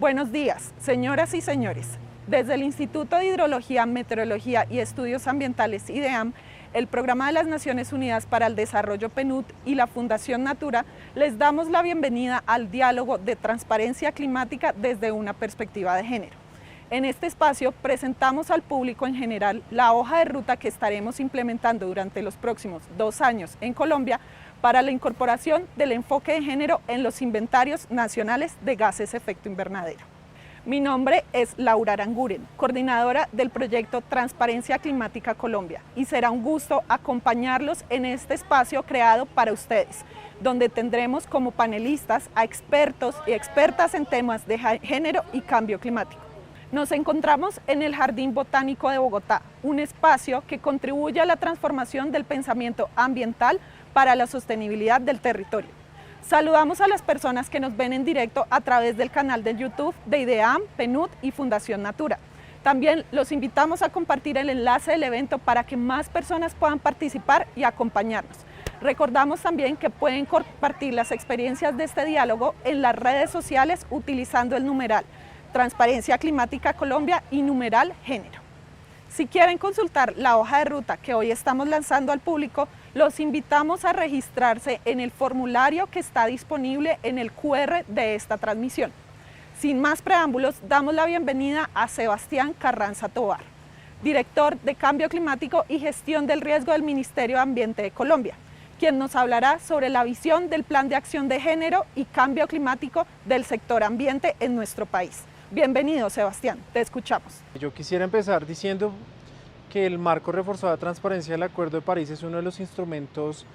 Buenos días, señoras y señores. Desde el Instituto de Hidrología, Meteorología y Estudios Ambientales, IDEAM, el Programa de las Naciones Unidas para el Desarrollo PNUD y la Fundación Natura, les damos la bienvenida al diálogo de transparencia climática desde una perspectiva de género. En este espacio presentamos al público en general la hoja de ruta que estaremos implementando durante los próximos 2 años en Colombia para la incorporación del enfoque de género en los inventarios nacionales de gases efecto invernadero. Mi nombre es Laura Aranguren, coordinadora del proyecto Transparencia Climática Colombia, y será un gusto acompañarlos en este espacio creado para ustedes, donde tendremos como panelistas a expertos y expertas en temas de género y cambio climático. Nos encontramos en el Jardín Botánico de Bogotá, un espacio que contribuye a la transformación del pensamiento ambiental para la sostenibilidad del territorio. Saludamos a las personas que nos ven en directo a través del canal de YouTube de IDEAM, PNUD y Fundación Natura. También los invitamos a compartir el enlace del evento para que más personas puedan participar y acompañarnos. Recordamos también que pueden compartir las experiencias de este diálogo en las redes sociales utilizando el numeral Transparencia Climática Colombia y numeral Género. Si quieren consultar la hoja de ruta que hoy estamos lanzando al público, los invitamos a registrarse en el formulario que está disponible en el QR de esta transmisión. Sin más preámbulos, damos la bienvenida a Sebastián Carranza Tovar, director de Cambio Climático y Gestión del Riesgo del Ministerio de Ambiente de Colombia, quien nos hablará sobre la visión del Plan de Acción de Género y Cambio Climático del sector ambiente en nuestro país. Bienvenido, Sebastián, te escuchamos. Yo quisiera empezar diciendo que el marco reforzado de transparencia del Acuerdo de París es uno de los instrumentos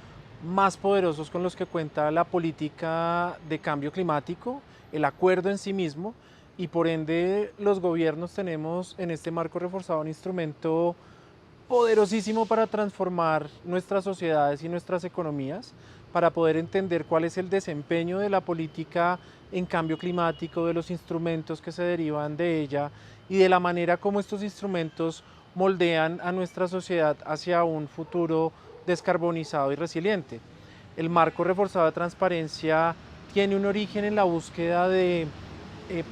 más poderosos con los que cuenta la política de cambio climático, el acuerdo en sí mismo, y por ende los gobiernos tenemos en este marco reforzado un instrumento poderosísimo para transformar nuestras sociedades y nuestras economías, para poder entender cuál es el desempeño de la política en cambio climático, de los instrumentos que se derivan de ella y de la manera como estos instrumentos moldean a nuestra sociedad hacia un futuro descarbonizado y resiliente. El marco reforzado de transparencia tiene un origen en la búsqueda de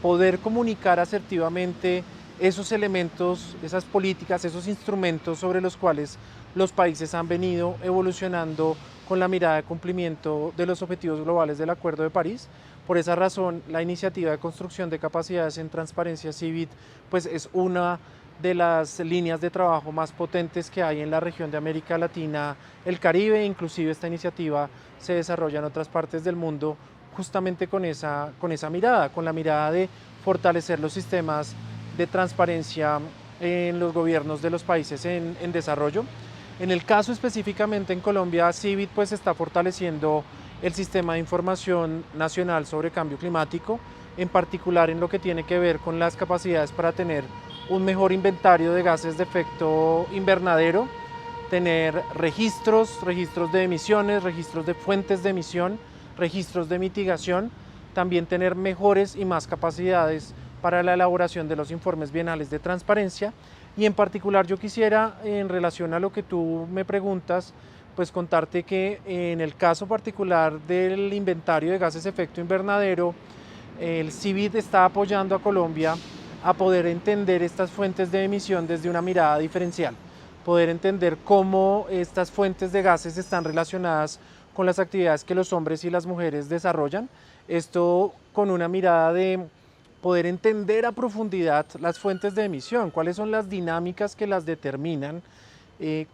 poder comunicar asertivamente esos elementos, esas políticas, esos instrumentos sobre los cuales los países han venido evolucionando con la mirada de cumplimiento de los objetivos globales del Acuerdo de París. Por esa razón, la iniciativa de construcción de capacidades en transparencia CIVIT pues es una de las líneas de trabajo más potentes que hay en la región de América Latina, el Caribe. Inclusive esta iniciativa se desarrolla en otras partes del mundo justamente con esa mirada, con la mirada de fortalecer los sistemas de transparencia en los gobiernos de los países en desarrollo. En el caso específicamente en Colombia, CIVIT pues está fortaleciendo el sistema de información nacional sobre cambio climático, en particular en lo que tiene que ver con las capacidades para tener un mejor inventario de gases de efecto invernadero, tener registros de emisiones, registros de fuentes de emisión, registros de mitigación, también tener mejores y más capacidades para la elaboración de los informes bienales de transparencia. Y en particular yo quisiera, en relación a lo que tú me preguntas, pues contarte que en el caso particular del inventario de gases de efecto invernadero, el CIVIT está apoyando a Colombia a poder entender estas fuentes de emisión desde una mirada diferencial, poder entender cómo estas fuentes de gases están relacionadas con las actividades que los hombres y las mujeres desarrollan, esto con una mirada de poder entender a profundidad las fuentes de emisión, cuáles son las dinámicas que las determinan,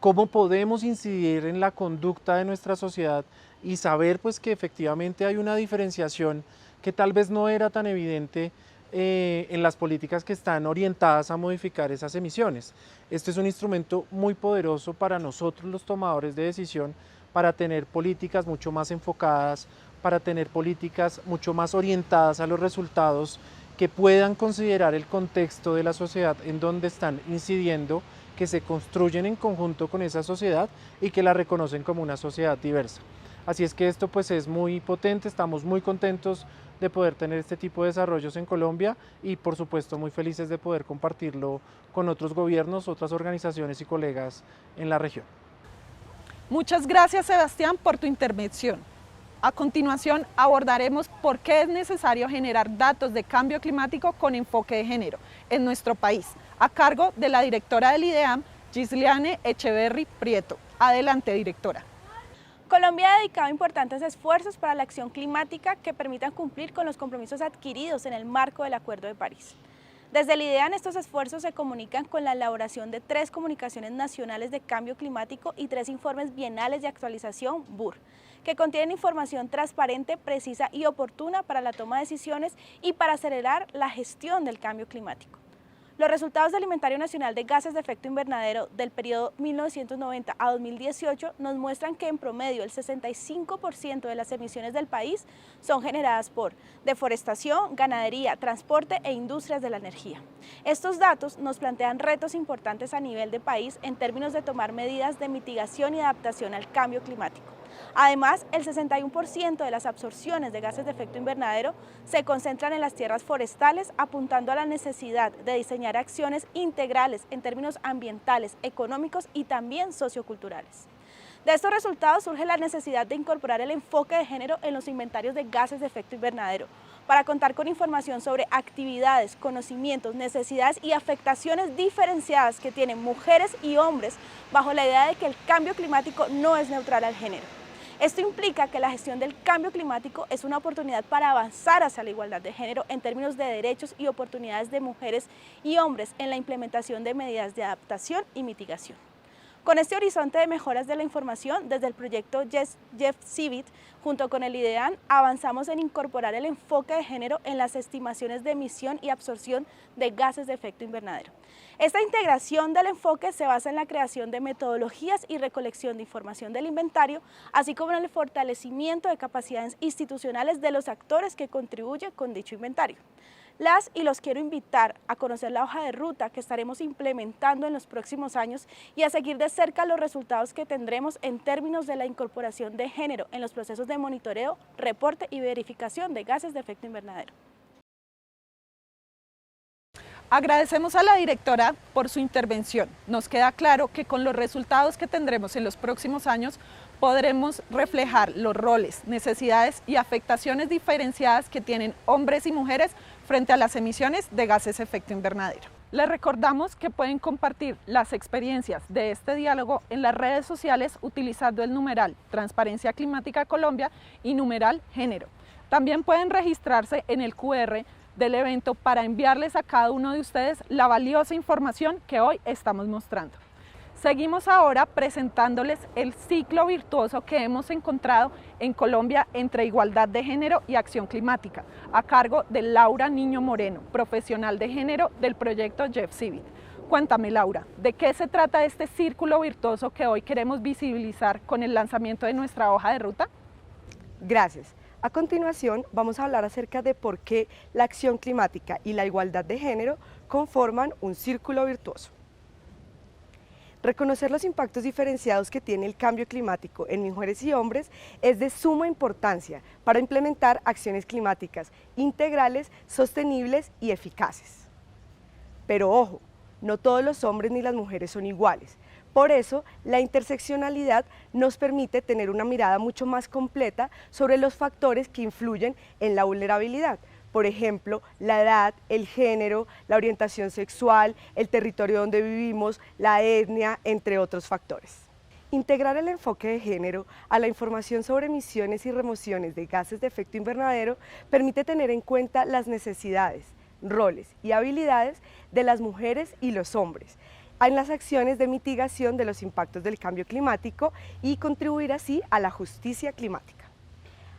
cómo podemos incidir en la conducta de nuestra sociedad y saber pues que efectivamente hay una diferenciación que tal vez no era tan evidente en las políticas que están orientadas a modificar esas emisiones. Este es un instrumento muy poderoso para nosotros los tomadores de decisión, para tener políticas mucho más enfocadas, para tener políticas mucho más orientadas a los resultados que puedan considerar el contexto de la sociedad en donde están incidiendo, que se construyen en conjunto con esa sociedad y que la reconocen como una sociedad diversa. Así es que esto pues es muy potente, estamos muy contentos de poder tener este tipo de desarrollos en Colombia y por supuesto muy felices de poder compartirlo con otros gobiernos, otras organizaciones y colegas en la región. Muchas gracias, Sebastián, por tu intervención. A continuación abordaremos por qué es necesario generar datos de cambio climático con enfoque de género en nuestro país, a cargo de la directora del IDEAM, Gisliane Echeverry Prieto. Adelante, directora. Colombia ha dedicado importantes esfuerzos para la acción climática que permitan cumplir con los compromisos adquiridos en el marco del Acuerdo de París. Desde el IDEAM, estos esfuerzos se comunican con la elaboración de 3 comunicaciones nacionales de cambio climático y 3 informes bienales de actualización BUR, que contienen información transparente, precisa y oportuna para la toma de decisiones y para acelerar la gestión del cambio climático. Los resultados del Inventario Nacional de Gases de Efecto Invernadero del periodo 1990 a 2018 nos muestran que en promedio el 65% de las emisiones del país son generadas por deforestación, ganadería, transporte e industrias de la energía. Estos datos nos plantean retos importantes a nivel de país en términos de tomar medidas de mitigación y adaptación al cambio climático. Además, el 61% de las absorciones de gases de efecto invernadero se concentran en las tierras forestales, apuntando a la necesidad de diseñar acciones integrales en términos ambientales, económicos y también socioculturales. De estos resultados surge la necesidad de incorporar el enfoque de género en los inventarios de gases de efecto invernadero, para contar con información sobre actividades, conocimientos, necesidades y afectaciones diferenciadas que tienen mujeres y hombres bajo la idea de que el cambio climático no es neutral al género. Esto implica que la gestión del cambio climático es una oportunidad para avanzar hacia la igualdad de género en términos de derechos y oportunidades de mujeres y hombres en la implementación de medidas de adaptación y mitigación. Con este horizonte de mejoras de la información, desde el proyecto GEF-CIVIT, junto con el IDEAM, avanzamos en incorporar el enfoque de género en las estimaciones de emisión y absorción de gases de efecto invernadero. Esta integración del enfoque se basa en la creación de metodologías y recolección de información del inventario, así como en el fortalecimiento de capacidades institucionales de los actores que contribuyen con dicho inventario. Las y los quiero invitar a conocer la hoja de ruta que estaremos implementando en los próximos años y a seguir de cerca los resultados que tendremos en términos de la incorporación de género en los procesos de monitoreo, reporte y verificación de gases de efecto invernadero. Agradecemos a la directora por su intervención. Nos queda claro que con los resultados que tendremos en los próximos años podremos reflejar los roles, necesidades y afectaciones diferenciadas que tienen hombres y mujeres frente a las emisiones de gases de efecto invernadero. Les recordamos que pueden compartir las experiencias de este diálogo en las redes sociales utilizando el numeral Transparencia Climática Colombia y numeral Género. También pueden registrarse en el QR del evento para enviarles a cada uno de ustedes la valiosa información que hoy estamos mostrando. Seguimos ahora presentándoles el ciclo virtuoso que hemos encontrado en Colombia entre igualdad de género y acción climática, a cargo de Laura Niño Moreno, profesional de género del proyecto GEF-CIVIT. Cuéntame, Laura, ¿de qué se trata este círculo virtuoso que hoy queremos visibilizar con el lanzamiento de nuestra hoja de ruta? Gracias. A continuación vamos a hablar acerca de por qué la acción climática y la igualdad de género conforman un círculo virtuoso. Reconocer los impactos diferenciados que tiene el cambio climático en mujeres y hombres es de suma importancia para implementar acciones climáticas integrales, sostenibles y eficaces. Pero ojo, no todos los hombres ni las mujeres son iguales. Por eso, la interseccionalidad nos permite tener una mirada mucho más completa sobre los factores que influyen en la vulnerabilidad. Por ejemplo, la edad, el género, la orientación sexual, el territorio donde vivimos, la etnia, entre otros factores. Integrar el enfoque de género a la información sobre emisiones y remociones de gases de efecto invernadero permite tener en cuenta las necesidades, roles y habilidades de las mujeres y los hombres en las acciones de mitigación de los impactos del cambio climático y contribuir así a la justicia climática.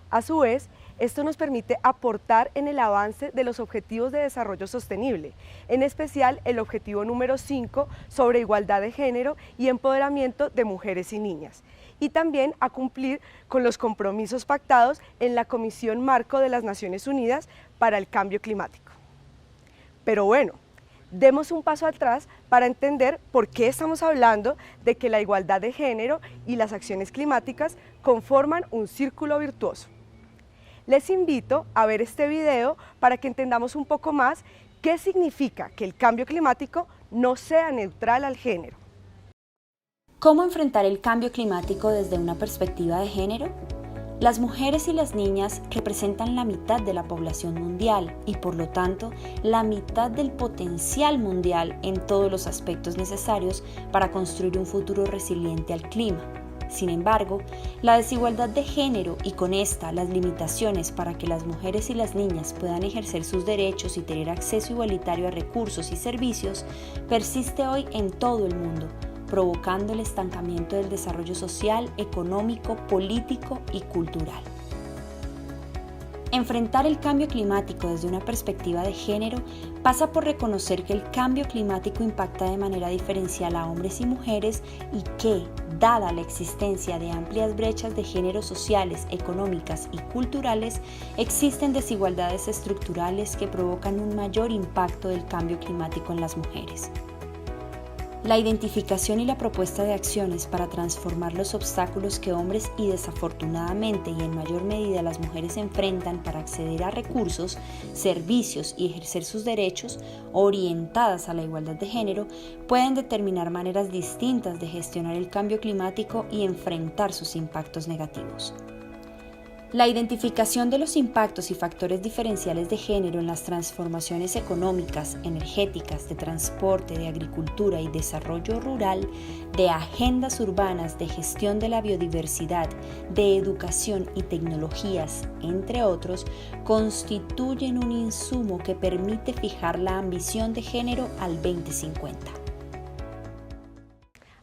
A su vez, esto nos permite aportar en el avance de los Objetivos de Desarrollo Sostenible, en especial el objetivo número 5 sobre igualdad de género y empoderamiento de mujeres y niñas, y también a cumplir con los compromisos pactados en la Comisión Marco de las Naciones Unidas para el Cambio Climático. Pero bueno, demos un paso atrás para entender por qué estamos hablando de que la igualdad de género y las acciones climáticas conforman un círculo virtuoso. Les invito a ver este video para que entendamos un poco más qué significa que el cambio climático no sea neutral al género. ¿Cómo enfrentar el cambio climático desde una perspectiva de género? Las mujeres y las niñas representan la mitad de la población mundial y por lo tanto la mitad del potencial mundial en todos los aspectos necesarios para construir un futuro resiliente al clima. Sin embargo, la desigualdad de género y con esta las limitaciones para que las mujeres y las niñas puedan ejercer sus derechos y tener acceso igualitario a recursos y servicios persiste hoy en todo el mundo, provocando el estancamiento del desarrollo social, económico, político y cultural. Enfrentar el cambio climático desde una perspectiva de género pasa por reconocer que el cambio climático impacta de manera diferencial a hombres y mujeres y que, dada la existencia de amplias brechas de género sociales, económicas y culturales, existen desigualdades estructurales que provocan un mayor impacto del cambio climático en las mujeres. La identificación y la propuesta de acciones para transformar los obstáculos que hombres y desafortunadamente y en mayor medida las mujeres enfrentan para acceder a recursos, servicios y ejercer sus derechos, orientadas a la igualdad de género, pueden determinar maneras distintas de gestionar el cambio climático y enfrentar sus impactos negativos. La identificación de los impactos y factores diferenciales de género en las transformaciones económicas, energéticas, de transporte, de agricultura y desarrollo rural, de agendas urbanas, de gestión de la biodiversidad, de educación y tecnologías, entre otros, constituyen un insumo que permite fijar la ambición de género al 2050.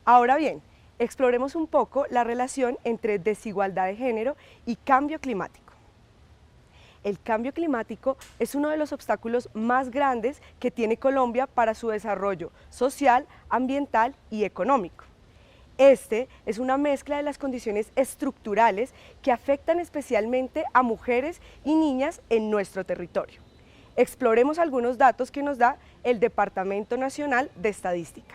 Ahora bien, exploremos un poco la relación entre desigualdad de género y cambio climático. El cambio climático es uno de los obstáculos más grandes que tiene Colombia para su desarrollo social, ambiental y económico. Este es una mezcla de las condiciones estructurales que afectan especialmente a mujeres y niñas en nuestro territorio. Exploremos algunos datos que nos da el Departamento Nacional de Estadística.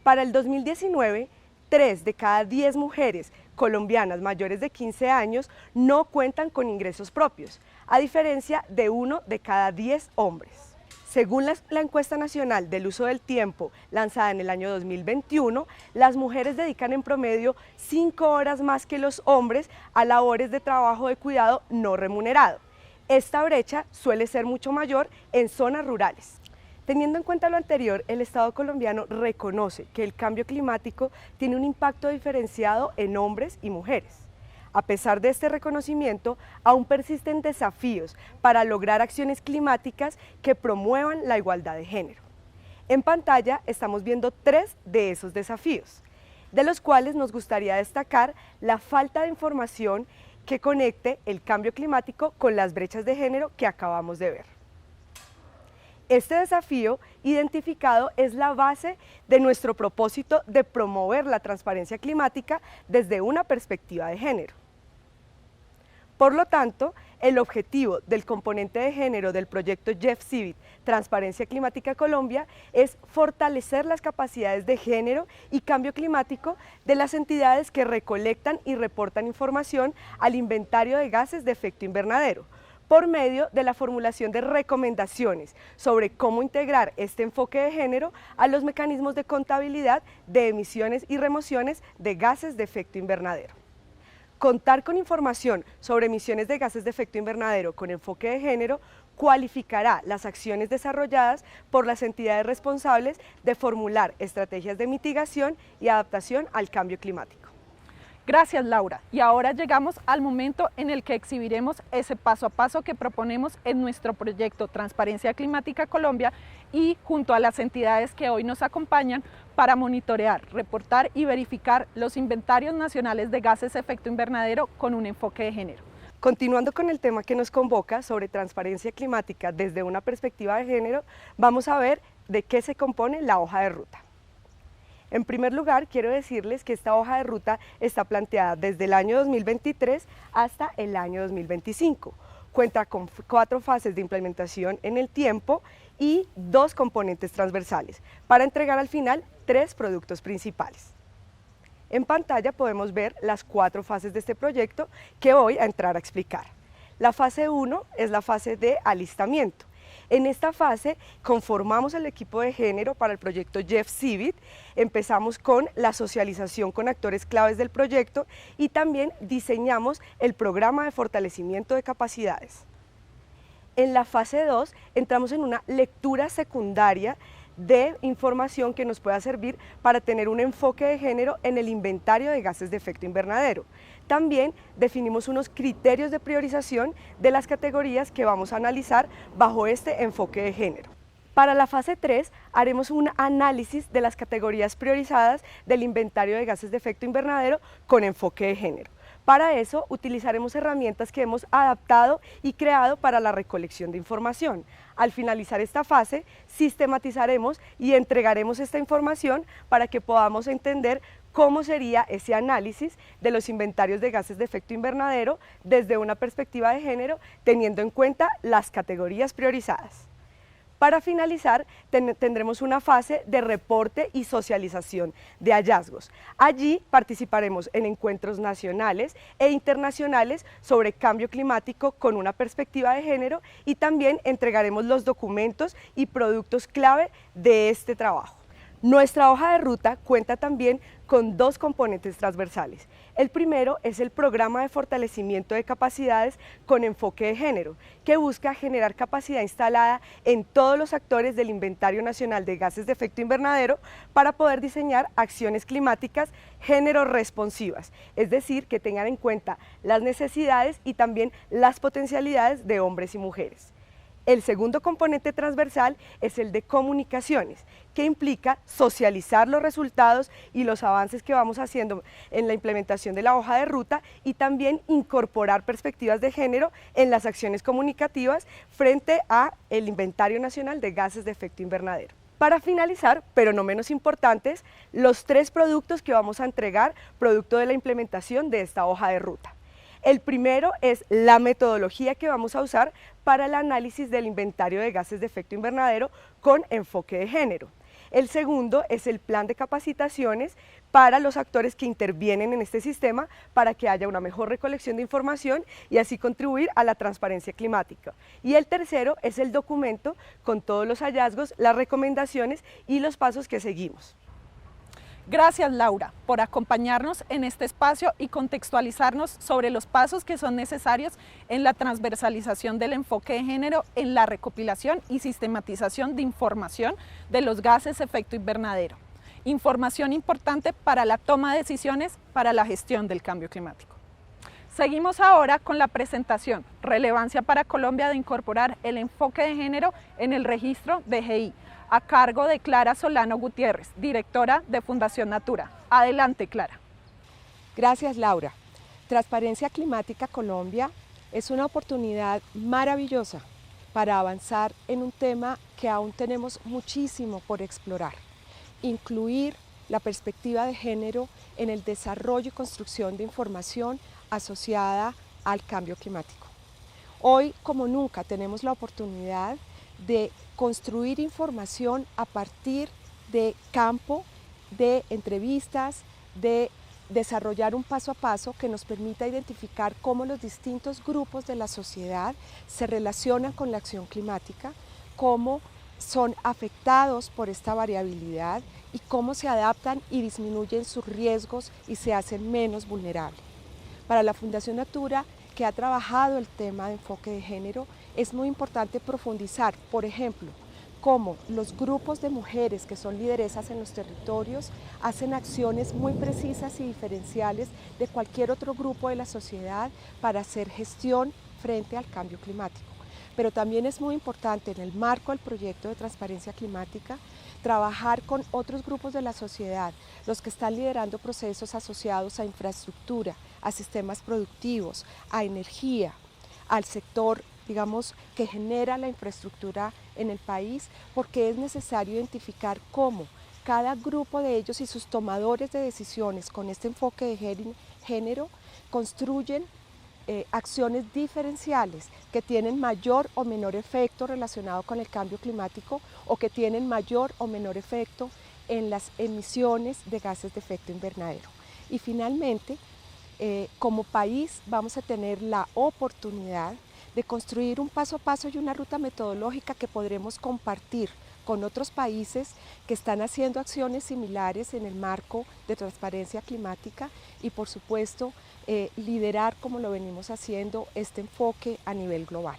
Para el 2019, 3 de cada 10 mujeres colombianas mayores de 15 años no cuentan con ingresos propios, a diferencia de 1 de cada 10 hombres. Según la encuesta nacional del uso del tiempo lanzada en el año 2021, las mujeres dedican en promedio 5 horas más que los hombres a labores de trabajo de cuidado no remunerado. Esta brecha suele ser mucho mayor en zonas rurales. Teniendo en cuenta lo anterior, el Estado colombiano reconoce que el cambio climático tiene un impacto diferenciado en hombres y mujeres. A pesar de este reconocimiento, aún persisten desafíos para lograr acciones climáticas que promuevan la igualdad de género. En pantalla estamos viendo 3 de esos desafíos, de los cuales nos gustaría destacar la falta de información que conecte el cambio climático con las brechas de género que acabamos de ver. Este desafío identificado es la base de nuestro propósito de promover la transparencia climática desde una perspectiva de género. Por lo tanto, el objetivo del componente de género del proyecto Jeff Civit, Transparencia Climática Colombia, es fortalecer las capacidades de género y cambio climático de las entidades que recolectan y reportan información al inventario de gases de efecto invernadero, por medio de la formulación de recomendaciones sobre cómo integrar este enfoque de género a los mecanismos de contabilidad de emisiones y remociones de gases de efecto invernadero. Contar con información sobre emisiones de gases de efecto invernadero con enfoque de género cualificará las acciones desarrolladas por las entidades responsables de formular estrategias de mitigación y adaptación al cambio climático. Gracias, Laura. Y ahora llegamos al momento en el que exhibiremos ese paso a paso que proponemos en nuestro proyecto Transparencia Climática Colombia y junto a las entidades que hoy nos acompañan para monitorear, reportar y verificar los inventarios nacionales de gases de efecto invernadero con un enfoque de género. Continuando con el tema que nos convoca sobre transparencia climática desde una perspectiva de género, vamos a ver de qué se compone la hoja de ruta. En primer lugar, quiero decirles que esta hoja de ruta está planteada desde el año 2023 hasta el año 2025. Cuenta con 4 fases de implementación en el tiempo y 2 componentes transversales, para entregar al final 3 productos principales. En pantalla podemos ver las 4 fases de este proyecto que voy a entrar a explicar. La fase 1 es la fase de alistamiento. En esta fase conformamos el equipo de género para el proyecto Jeff Civit, empezamos con la socialización con actores claves del proyecto y también diseñamos el programa de fortalecimiento de capacidades. En la fase 2 entramos en una lectura secundaria de información que nos pueda servir para tener un enfoque de género en el inventario de gases de efecto invernadero. También definimos unos criterios de priorización de las categorías que vamos a analizar bajo este enfoque de género. Para la fase 3 haremos un análisis de las categorías priorizadas del inventario de gases de efecto invernadero con enfoque de género. Para eso utilizaremos herramientas que hemos adaptado y creado para la recolección de información. Al finalizar esta fase, sistematizaremos y entregaremos esta información para que podamos entender cómo sería ese análisis de los inventarios de gases de efecto invernadero desde una perspectiva de género, teniendo en cuenta las categorías priorizadas. Para finalizar, tendremos una fase de reporte y socialización de hallazgos. Allí participaremos en encuentros nacionales e internacionales sobre cambio climático con una perspectiva de género y también entregaremos los documentos y productos clave de este trabajo. Nuestra hoja de ruta cuenta también con dos componentes transversales. El primero es el programa de fortalecimiento de capacidades con enfoque de género, que busca generar capacidad instalada en todos los actores del Inventario Nacional de Gases de Efecto Invernadero para poder diseñar acciones climáticas género responsivas, es decir, que tengan en cuenta las necesidades y también las potencialidades de hombres y mujeres. El segundo componente transversal es el de comunicaciones, que implica socializar los resultados y los avances que vamos haciendo en la implementación de la hoja de ruta y también incorporar perspectivas de género en las acciones comunicativas frente al Inventario Nacional de Gases de Efecto Invernadero. Para finalizar, pero no menos importantes, los 3 productos que vamos a entregar producto de la implementación de esta hoja de ruta. El primero es la metodología que vamos a usar para el análisis del inventario de gases de efecto invernadero con enfoque de género. El segundo es el plan de capacitaciones para los actores que intervienen en este sistema para que haya una mejor recolección de información y así contribuir a la transparencia climática. Y el tercero es el documento con todos los hallazgos, las recomendaciones y los pasos que seguimos. Gracias, Laura, por acompañarnos en este espacio y contextualizarnos sobre los pasos que son necesarios en la transversalización del enfoque de género en la recopilación y sistematización de información de los gases de efecto invernadero. Información importante para la toma de decisiones para la gestión del cambio climático. Seguimos ahora con la presentación Relevancia para Colombia de incorporar el enfoque de género en el registro de GI, a cargo de Clara Solano Gutiérrez, directora de Fundación Natura. Adelante, Clara. Gracias, Laura. Transparencia Climática Colombia es una oportunidad maravillosa para avanzar en un tema que aún tenemos muchísimo por explorar. Incluir la perspectiva de género en el desarrollo y construcción de información asociada al cambio climático. Hoy, como nunca, tenemos la oportunidad de construir información a partir de campo, de entrevistas, de desarrollar un paso a paso que nos permita identificar cómo los distintos grupos de la sociedad se relacionan con la acción climática, cómo son afectados por esta variabilidad y cómo se adaptan y disminuyen sus riesgos y se hacen menos vulnerables. Para la Fundación Natura, que ha trabajado el tema de enfoque de género, es muy importante profundizar, por ejemplo, cómo los grupos de mujeres que son lideresas en los territorios hacen acciones muy precisas y diferenciales de cualquier otro grupo de la sociedad para hacer gestión frente al cambio climático. Pero también es muy importante en el marco del proyecto de transparencia climática trabajar con otros grupos de la sociedad, los que están liderando procesos asociados a infraestructura, a sistemas productivos, a energía, al sector, digamos, que genera la infraestructura en el país, porque es necesario identificar cómo cada grupo de ellos y sus tomadores de decisiones con este enfoque de género construyen acciones diferenciales que tienen mayor o menor efecto relacionado con el cambio climático o que tienen mayor o menor efecto en las emisiones de gases de efecto invernadero. Y finalmente, como país vamos a tener la oportunidad de construir un paso a paso y una ruta metodológica que podremos compartir con otros países que están haciendo acciones similares en el marco de transparencia climática y, por supuesto, liderar, como lo venimos haciendo, este enfoque a nivel global.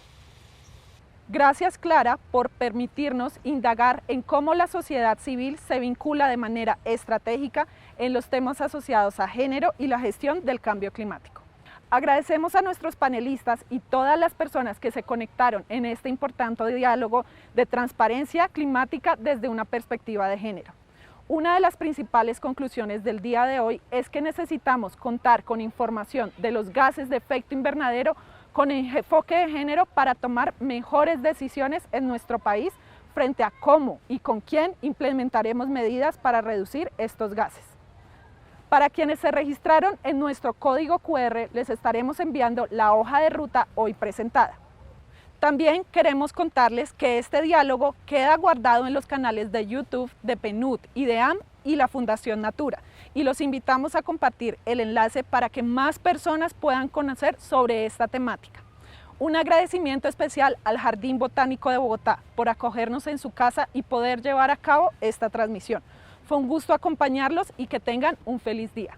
Gracias, Clara, por permitirnos indagar en cómo la sociedad civil se vincula de manera estratégica en los temas asociados a género y la gestión del cambio climático. Agradecemos a nuestros panelistas y todas las personas que se conectaron en este importante diálogo de transparencia climática desde una perspectiva de género. Una de las principales conclusiones del día de hoy es que necesitamos contar con información de los gases de efecto invernadero con enfoque de género para tomar mejores decisiones en nuestro país frente a cómo y con quién implementaremos medidas para reducir estos gases. Para quienes se registraron en nuestro código QR, les estaremos enviando la hoja de ruta hoy presentada. También queremos contarles que este diálogo queda guardado en los canales de YouTube de PNUD, IDEAM y la Fundación Natura, y los invitamos a compartir el enlace para que más personas puedan conocer sobre esta temática. Un agradecimiento especial al Jardín Botánico de Bogotá por acogernos en su casa y poder llevar a cabo esta transmisión. Fue un gusto acompañarlos y que tengan un feliz día.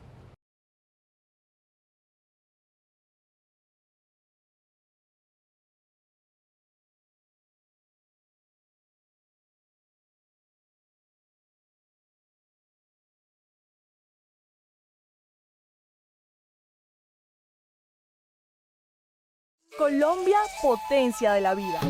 Colombia, potencia de la vida.